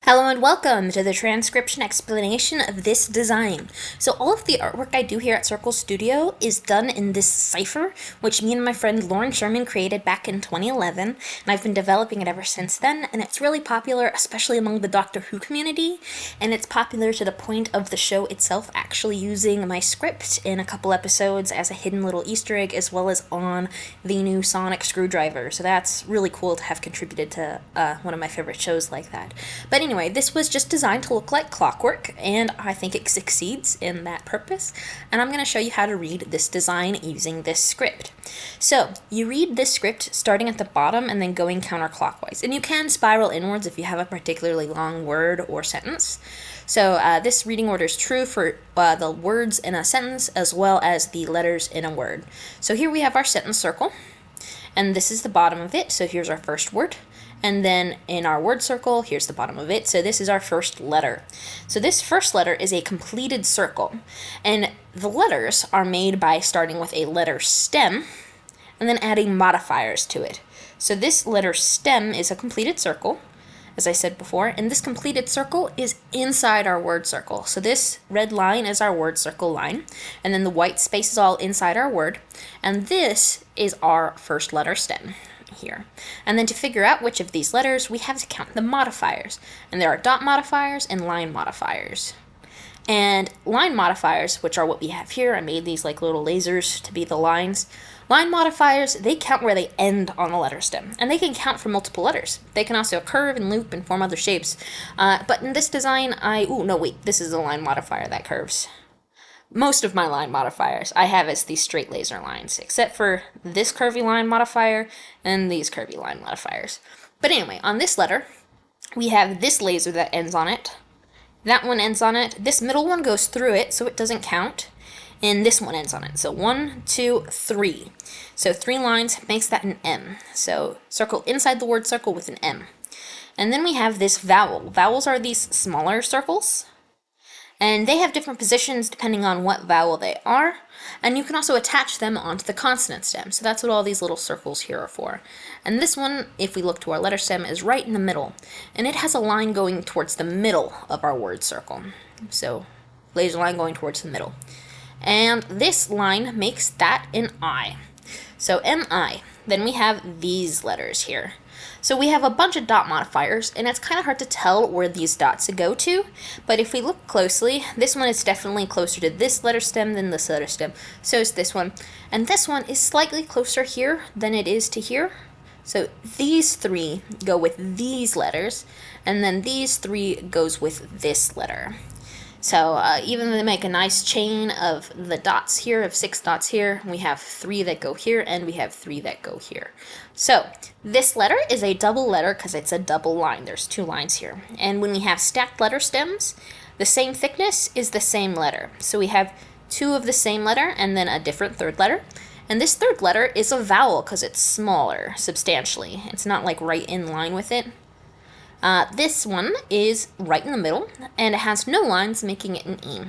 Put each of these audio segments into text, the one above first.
Hello and welcome to the transcription explanation of this design. So all of the artwork I do here at Sirkles Studio is done in this cipher, which me and my friend Loren Sherman created back in 2011, and I've been developing it ever since then, and it's really popular, especially among the Doctor Who community, and it's popular to the point of the show itself actually using my script in a couple episodes as a hidden little Easter egg, as well as on the new sonic screwdriver, so that's really cool to have contributed to one of my favorite shows like that. But anyway, this was just designed to look like clockwork, and I think it succeeds in that purpose, and I'm going to show you how to read this design using this script. So, you read this script starting at the bottom and then going counterclockwise, and you can spiral inwards if you have a particularly long word or sentence. So this reading order is true for the words in a sentence as well as the letters in a word. So here we have our sentence circle, and this is the bottom of it, so here's our first word. And then in our word circle, here's the bottom of it, so this is our first letter. So this first letter is a completed circle, and the letters are made by starting with a letter stem and then adding modifiers to it. So this letter stem is a completed circle, as I said before, and this completed circle is inside our word circle. So this red line is our word circle line, and then the white space is all inside our word, and this is our first letter stem here. And then to figure out which of these letters, we have to count the modifiers, and there are dot modifiers and line modifiers. And line modifiers, which are what we have here, I made these like little lasers to be the lines. Line modifiers, they count where they end on the letter stem, and they can count for multiple letters. They can also curve and loop and form other shapes. But in this design, this is a line modifier that curves. Most of my line modifiers I have as these straight laser lines, except for this curvy line modifier and these curvy line modifiers. But anyway, on this letter, we have this laser that ends on it. That one ends on it. This middle one goes through it, so it doesn't count. And this one ends on it. So 1, 2, 3. So 3 lines makes that an M. So circle inside the word circle with an M. And then we have this vowel. Vowels are these smaller circles, and they have different positions depending on what vowel they are, and you can also attach them onto the consonant stem. So that's what all these little circles here are for. And this one, if we look to our letter stem, is right in the middle, and it has a line going towards the middle of our word circle. So laser line going towards the middle. And this line makes that an I. So MI. Then we have these letters here. So we have a bunch of dot modifiers, and it's kind of hard to tell where these dots go to, but if we look closely, this one is definitely closer to this letter stem than this letter stem. So is this one. And this one is slightly closer here than it is to here. So these 3 go with these letters, and then these 3 goes with this letter. So even though they make a nice chain of the dots here, of 6 dots here, we have 3 that go here, and we have 3 that go here. So this letter is a double letter because it's a double line. There's 2 lines here. And when we have stacked letter stems, the same thickness is the same letter. So we have 2 of the same letter and then a different third letter. And this third letter is a vowel because it's smaller, substantially. It's not like right in line with it. This one is right in the middle, and it has no lines, making it an E.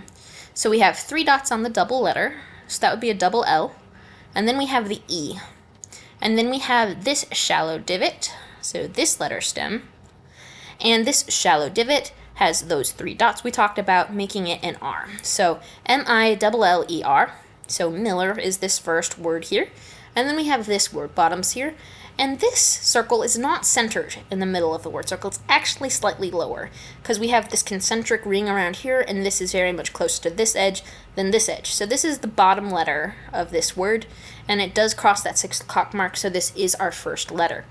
So we have 3 dots on the double letter, so that would be a double L, and then we have the E. And then we have this shallow divot, so this letter stem, and this shallow divot has those 3 dots we talked about, making it an R. So M-I-L-L-E-R, so Miller is this first word here, and then we have this word, bottoms here. And this circle is not centered in the middle of the word circle. It's actually slightly lower, because we have this concentric ring around here, and this is very much closer to this edge than this edge. So this is the bottom letter of this word, and it does cross that 6 o'clock mark, so this is our first letter.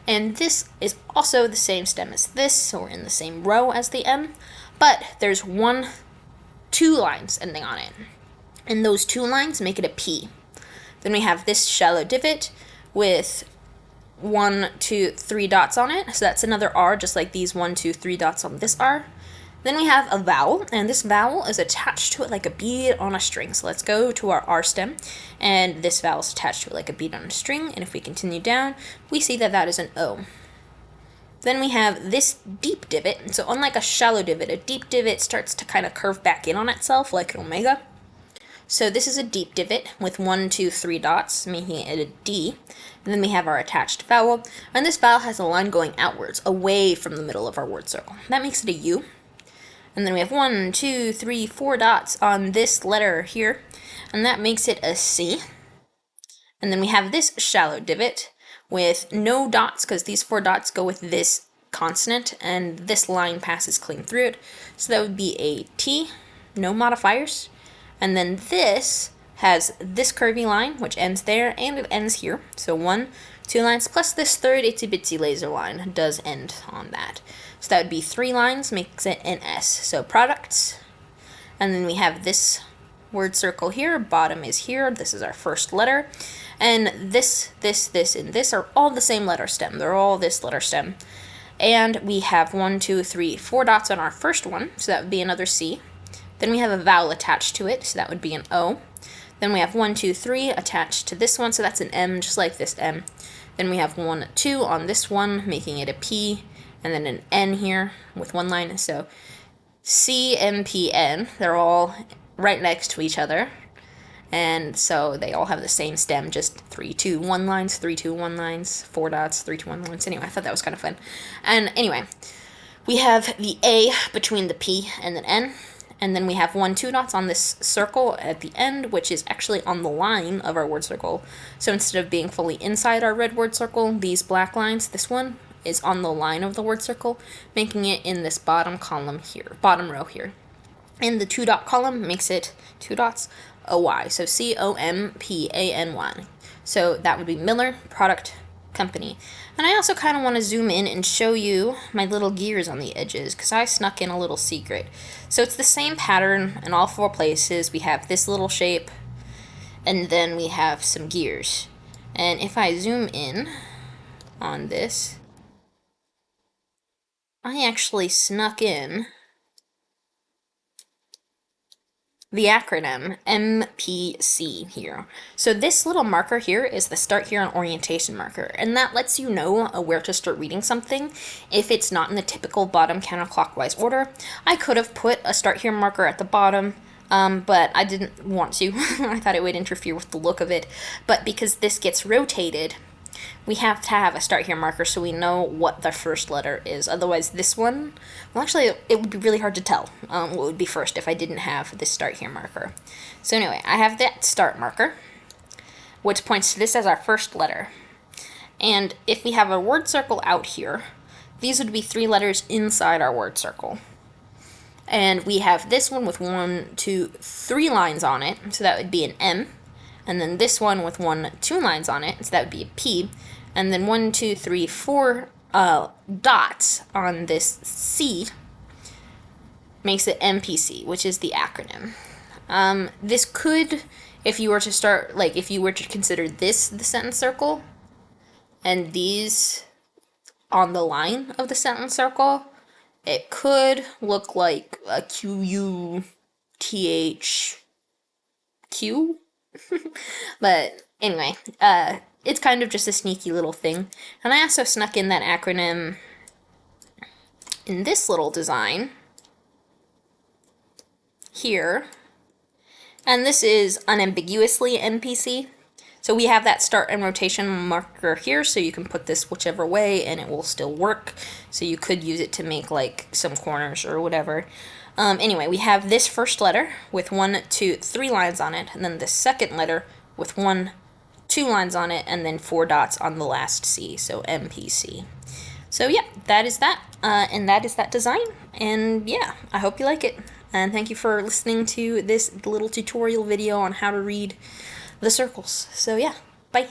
And this is also the same stem as this, so we're in the same row as the M, but there's 2 lines ending on it. And those 2 lines make it a P. Then we have this shallow divot with 1, 2, 3 dots on it, so that's another R, just like these 1, 2, 3 dots on this R. Then we have a vowel, and this vowel is attached to it like a bead on a string. So let's go to our R stem, and this vowel is attached to it like a bead on a string, and if we continue down, we see that that is an O. Then we have this deep divot, so unlike a shallow divot, a deep divot starts to kind of curve back in on itself like an omega. So this is a deep divot with 1, 2, 3 dots, making it a D. And then we have our attached vowel, and this vowel has a line going outwards, away from the middle of our word circle. That makes it a U. And then we have 1, 2, 3, 4 dots on this letter here, and that makes it a C. And then we have this shallow divot with no dots, because these 4 dots go with this consonant, and this line passes clean through it. So that would be a T, no modifiers. And then this has this curvy line, which ends there, and it ends here. So 1, 2 lines, plus this third itsy bitsy laser line does end on that. So that would be 3 lines, makes it an S. So products. And then we have this word circle here, bottom is here, this is our first letter. And this, and this are all the same letter stem. They're all this letter stem. And we have 1, 2, 3, 4 dots on our first one, so that would be another C. Then we have a vowel attached to it, so that would be an O. Then we have 1, 2, 3 attached to this one, so that's an M, just like this M. Then we have 1, 2 on this one, making it a P, and then an N here with 1 line. So C, M, P, N, they're all right next to each other. And so they all have the same stem, just 3, 2, 1 lines, 3, 2, 1 lines, 4 dots, 3, 2, 1 lines. Anyway, I thought that was kind of fun. And anyway, we have the A between the P and the N. And then we have 1, 2 dots on this circle at the end, which is actually on the line of our word circle. So instead of being fully inside our red word circle, these black lines, this one is on the line of the word circle, making it in this bottom column here, bottom row here. And the 2 dot column makes it 2 dots, O-Y. So C-O-M-P-A-N-Y. So that would be Miller Product Company. And I also kind of want to zoom in and show you my little gears on the edges, because I snuck in a little secret. So it's the same pattern in all 4 places. We have this little shape, and then we have some gears. And if I zoom in on this, I actually snuck in the acronym MPC here. So this little marker here is the Start Here on Orientation marker, and that lets you know where to start reading something if it's not in the typical bottom counterclockwise order. I could have put a Start Here marker at the bottom, but I didn't want to. I thought it would interfere with the look of it, but because this gets rotated, we have to have a Start Here marker so we know what the first letter is. Otherwise, this one, well, actually, it would be really hard to tell what would be first if I didn't have this Start Here marker. So anyway, I have that start marker, which points to this as our first letter. And if we have a word circle out here, these would be 3 letters inside our word circle. And we have this one with 1, 2, 3 lines on it, so that would be an M. And then this one with 1, 2 lines on it, so that would be a P. And then 1, 2, 3, 4 dots on this C makes it MPC, which is the acronym. This could, if you were to start, like if you were to consider this the sentence circle, and these on the line of the sentence circle, it could look like a QUTHQ. But anyway, it's kind of just a sneaky little thing. And I also snuck in that acronym in this little design here. And this is unambiguously MPC. So we have that start and rotation marker here, so you can put this whichever way and it will still work. So you could use it to make like some corners or whatever. Anyway, we have this first letter with 1, 2, 3 lines on it, and then the second letter with 1, 2 lines on it, and then 4 dots on the last C, so MPC. So yeah, that is that, and that is that design, and yeah, I hope you like it, and thank you for listening to this little tutorial video on how to read the circles. So yeah, bye.